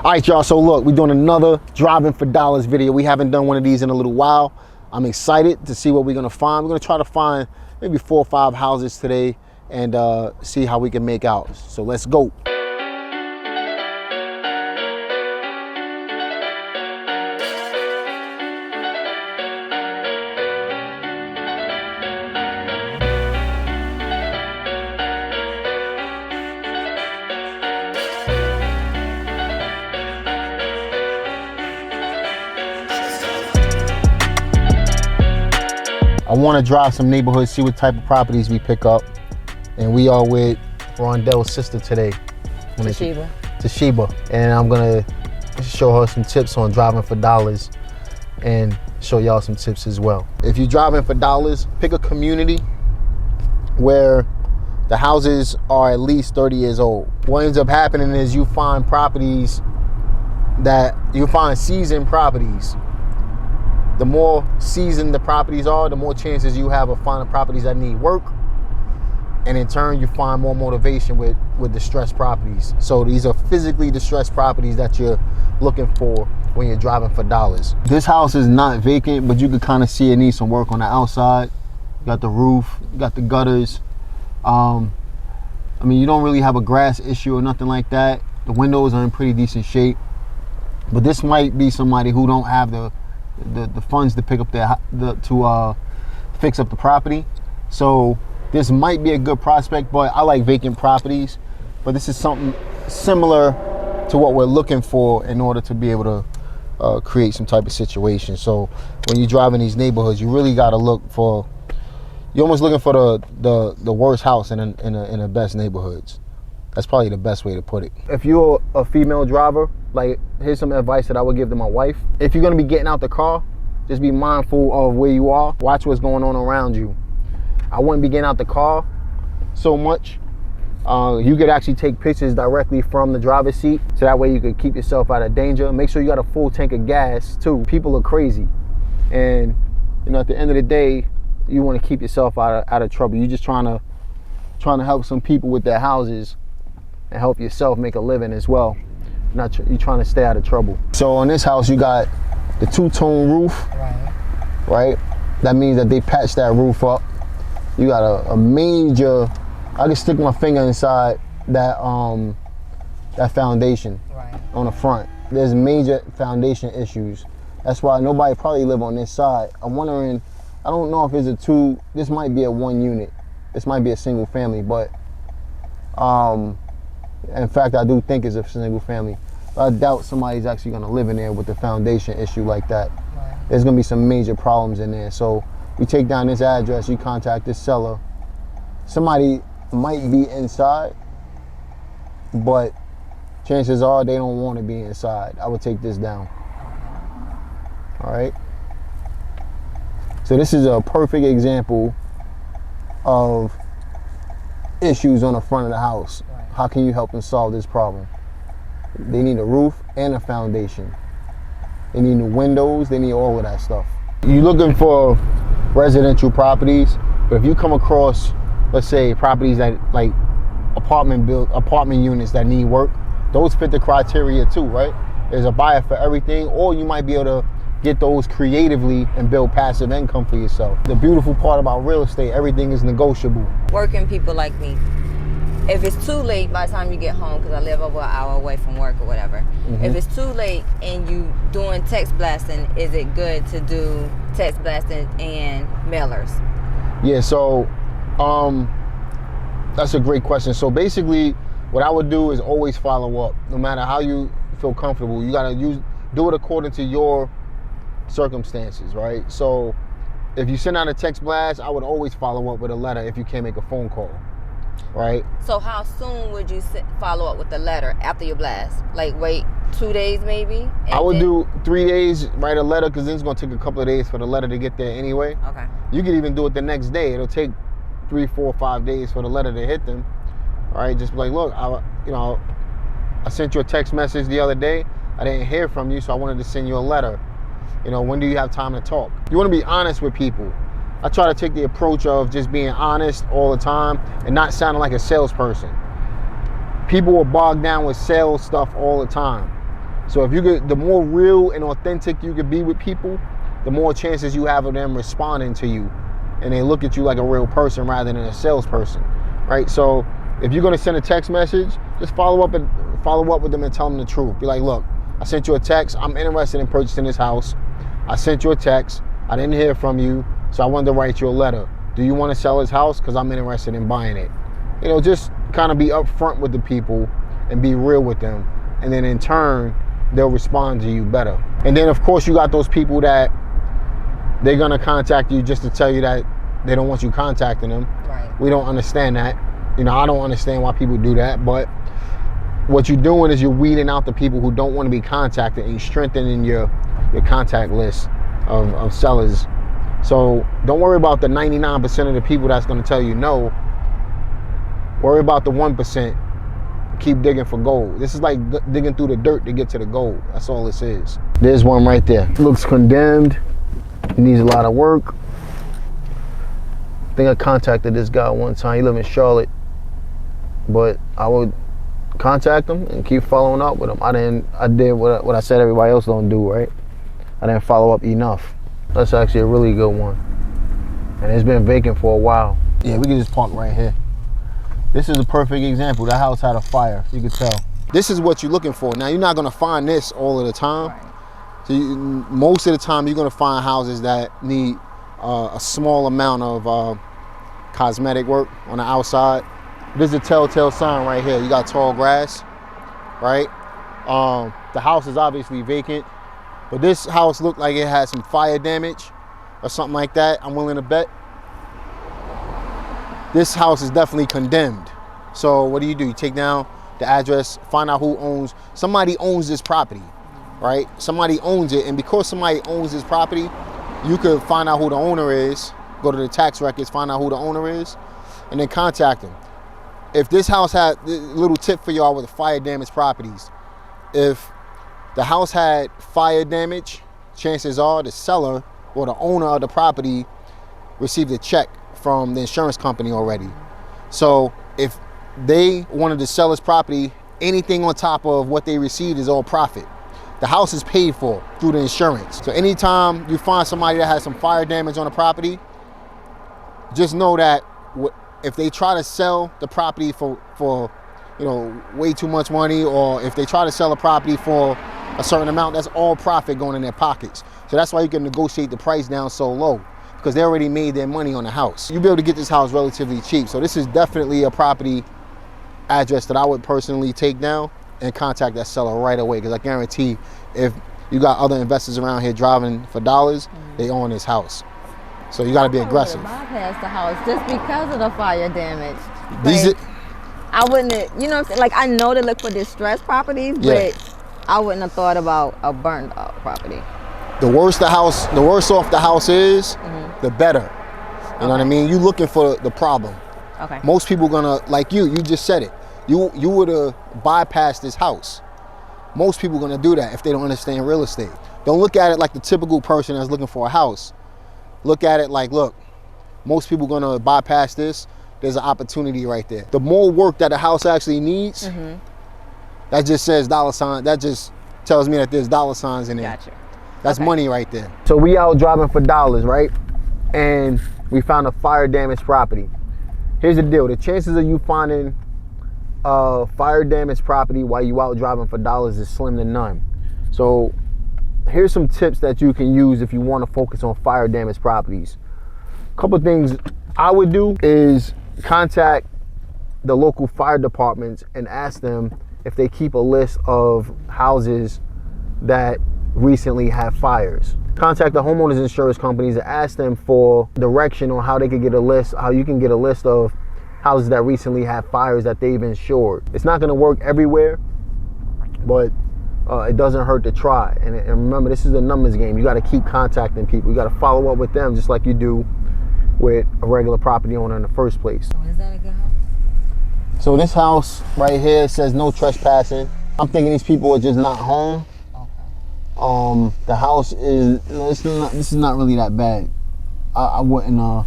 All right, y'all, so look, we're doing another driving for dollars video. We haven't done one of these in a little while. I'm excited to see what we're gonna find. We're gonna try to find maybe 4 or 5 houses today and see how we can make out. So let's go. I want to drive some neighborhoods, see what type of properties we pick up. And we are with Rondell's sister today. Toshiba. And I'm going to show her some tips on driving for dollars and show y'all some tips as well. If you're driving for dollars, pick a community where the houses are at least 30 years old. What ends up happening is you find seasoned properties. The more seasoned the properties are, the more chances you have of finding properties that need work. And in turn, you find more motivation with distressed properties. So these are physically distressed properties that you're looking for when you're driving for dollars. This house is not vacant, but you can kind of see it needs some work on the outside. You got the roof, you got the gutters. I mean, you don't really have a grass issue or nothing like that. The windows are in pretty decent shape. But this might be somebody who don't have the funds to pick up to fix up the property. So this might be a good prospect, but I like vacant properties. But this is something similar to what we're looking for in order to be able to create some type of situation. So when you're driving these neighborhoods, you really got to look for, you're almost looking for the worst house in the best neighborhoods. That's probably the best way to put it. If you're a female driver, like, here's some advice that I would give to my wife. If you're gonna be getting out the car, just be mindful of where you are. Watch what's going on around you. I wouldn't be getting out the car so much. You could actually take pictures directly from the driver's seat, so that way you could keep yourself out of danger. Make sure you got a full tank of gas too. People are crazy. And you know, at the end of the day, you wanna keep yourself out of trouble. You're just trying to help some people with their houses and help yourself make a living as well. You're trying to stay out of trouble. So on this house, you got the 2-tone roof, right? That means that they patched that roof up. You got a major, I can stick my finger inside that foundation on the front. There's major foundation issues. That's why nobody probably live on this side. I'm wondering, I don't know if it's this might be a 1 unit. This might be a single family, but in fact, I do think it's a single family. I doubt somebody's actually gonna live in there with the foundation issue like that. There's gonna be some major problems in there. So you take down this address, you contact this seller. Somebody might be inside, but chances are they don't want to be inside. I would take this down. All right. So this is a perfect example of issues on the front of the house. How can you help them solve this problem? They need a roof and a foundation. They need new windows. They need all of that stuff. You're looking for residential properties, but if you come across, let's say, properties that like apartment units that need work, those fit the criteria too, right? There's a buyer for everything, or you might be able to get those creatively and build passive income for yourself. The beautiful part about real estate, everything is negotiable. Working people like me, if it's too late by the time you get home, because I live over an hour away from work or whatever, if it's too late and you doing text blasting, is it good to do text blasting and mailers? Yeah, so that's a great question. So basically, what I would do is always follow up. No matter how you feel comfortable, you gotta do it according to your circumstances, right? So if you send out a text blast, I would always follow up with a letter if you can't make a phone call. Right. So how soon would you follow up with the letter after your blast? Like wait 2 days maybe? I would do 3 days, write a letter, because then it's going to take a couple of days for the letter to get there anyway. Okay. You could even do it the next day. It'll take 3, 4, 5 days for the letter to hit them. All right. Just be like, look, I sent you a text message the other day. I didn't hear from you, so I wanted to send you a letter. When do you have time to talk? You want to be honest with people. I try to take the approach of just being honest all the time and not sounding like a salesperson. People are bogged down with sales stuff all the time. So if you get, the more real and authentic you can be with people, the more chances you have of them responding to you, and they look at you like a real person rather than a salesperson, right? So if you're gonna send a text message, just follow up with them and tell them the truth. Be like, look, I sent you a text. I'm interested in purchasing this house. I sent you a text. I didn't hear from you, so I wanted to write you a letter. Do you want to sell this house? Because I'm interested in buying it. You know, just kind of be upfront with the people and be real with them, and then in turn, they'll respond to you better. And then of course you got those people that they're gonna contact you just to tell you that they don't want you contacting them. Right. We don't understand that. You know, I don't understand why people do that, but what you're doing is you're weeding out the people who don't want to be contacted, and you're strengthening your contact list of sellers. So don't worry about the 99% of the people that's gonna tell you no. Worry about the 1%. Keep digging for gold. This is like digging through the dirt to get to the gold. That's all this is. There's one right there. Looks condemned. He needs a lot of work. I think I contacted this guy one time. He lived in Charlotte, but I would contact him and keep following up with him. I did what I said everybody else don't do, right? I didn't follow up enough. That's actually a really good one. And it's been vacant for a while. Yeah, we can just park right here. This is a perfect example. That house had a fire, you could tell. This is what you're looking for. Now, you're not gonna find this all of the time. Right. So most of the time, you're gonna find houses that need a small amount of cosmetic work on the outside. This is a telltale sign right here. You got tall grass, right? The house is obviously vacant, but this house looked like it had some fire damage or something like that. I'm willing to bet. This house is definitely condemned. So what do? You take down the address, find out who owns, somebody owns this property, right? Somebody owns it, and because somebody owns this property, you could find out who the owner is, go to the tax records, find out who the owner is, and then contact them. If this house had, a little tip for y'all with the fire damage properties, if the house had fire damage, chances are the seller or the owner of the property received a check from the insurance company already. So if they wanted to sell this property, anything on top of what they received is all profit. The house is paid for through the insurance. So anytime you find somebody that has some fire damage on a property, just know that if they try to sell the property for you know, way too much money, or if they try to sell a property for a certain amount, that's all profit going in their pockets. So that's why you can negotiate the price down so low, because they already made their money on the house. You'll be able to get this house relatively cheap. So this is definitely a property address that I would personally take down and contact that seller right away, because I guarantee if you got other investors around here driving for dollars, they own this house. So you got to be aggressive. I bypassed the house just because of the fire damage. These I wouldn't have, you know what I'm saying? Like, I know to look for distressed properties, Yeah. but I wouldn't have thought about a burned out property. the worse off the house is, the better. You know what I mean? You looking for the problem. Okay. Most people gonna, like you just said it. You would have bypassed this house. Most people gonna do that if they don't understand real estate. Don't look at it like the typical person that's looking for a house. Look at it like, look, most people gonna bypass this. There's an opportunity right there. The more work that a house actually needs, that just says dollar sign. That just tells me that there's dollar signs in there. Gotcha. That's money right there. So we out driving for dollars, right? And we found a fire damaged property. Here's the deal. The chances of you finding a fire damaged property while you out driving for dollars is slim to none. So here's some tips that you can use if you want to focus on fire damaged properties. A couple of things I would do is contact the local fire departments and ask them if they keep a list of houses that recently have fires. Contact the homeowners insurance companies and ask them for direction on how they could get a list, how you can get a list of houses that recently have fires that they've insured. It's not going to work everywhere, but it doesn't hurt to try. And remember, this is a numbers game. You got to keep contacting people. You got to follow up with them just like you do with a regular property owner in the first place. So is that a good house? So this house right here says no trespassing. I'm thinking these people are just not home. The house is, this is not really that bad. I wouldn't,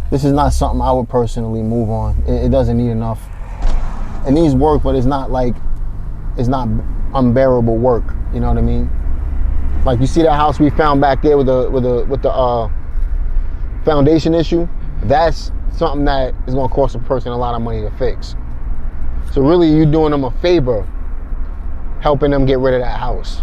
this is not something I would personally move on. It doesn't need enough. It needs work, but it's not like, it's not unbearable work. You know what I mean? Like, you see that house we found back there with the foundation issue? That's something that is going to cost a person a lot of money to fix. So really, you're doing them a favor, helping them get rid of that house.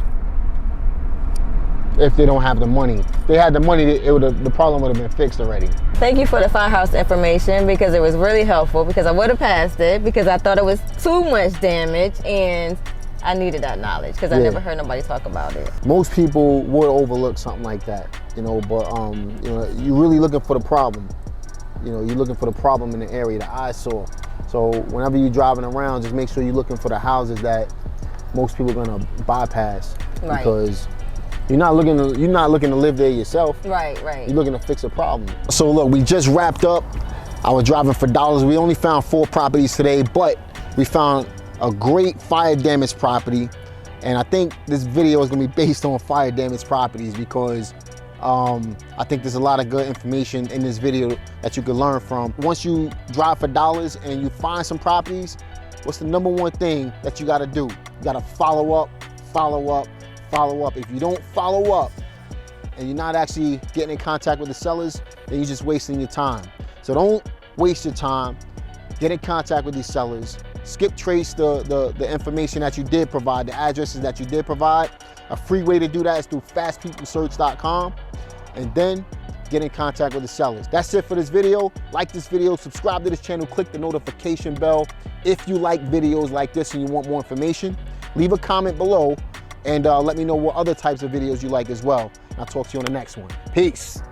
If they don't have the money. If they had the money, the problem would have been fixed already. Thank you for the firehouse information, because it was really helpful, because I would have passed it because I thought it was too much damage, and I needed that knowledge because I never heard nobody talk about it. Most people would overlook something like that, you know, but you know, you're really looking for the problem. You know, you're looking for the problem in the area, the eyesore. So whenever you're driving around, just make sure you're looking for the houses that most people are gonna bypass, Right. because you're not looking to live there yourself. Right. You're looking to fix a problem. So look, we just wrapped up our driving for dollars. We only found 4 properties today, but we found a great fire damage property. And I think this video is gonna be based on fire damage properties, because I think there's a lot of good information in this video that you can learn from. Once you drive for dollars and you find some properties, what's the number one thing that you gotta do? You gotta follow up. If you don't follow up and you're not actually getting in contact with the sellers, then you're just wasting your time. So don't waste your time. Get in contact with these sellers. Skip trace the information that you did provide, the addresses that you did provide. A free way to do that is through fastpeoplesearch.com, and then get in contact with the sellers. That's it for this video. Like this video, subscribe to this channel, click the notification bell. If you like videos like this and you want more information, leave a comment below and let me know what other types of videos you like as well. I'll talk to you on the next one. Peace.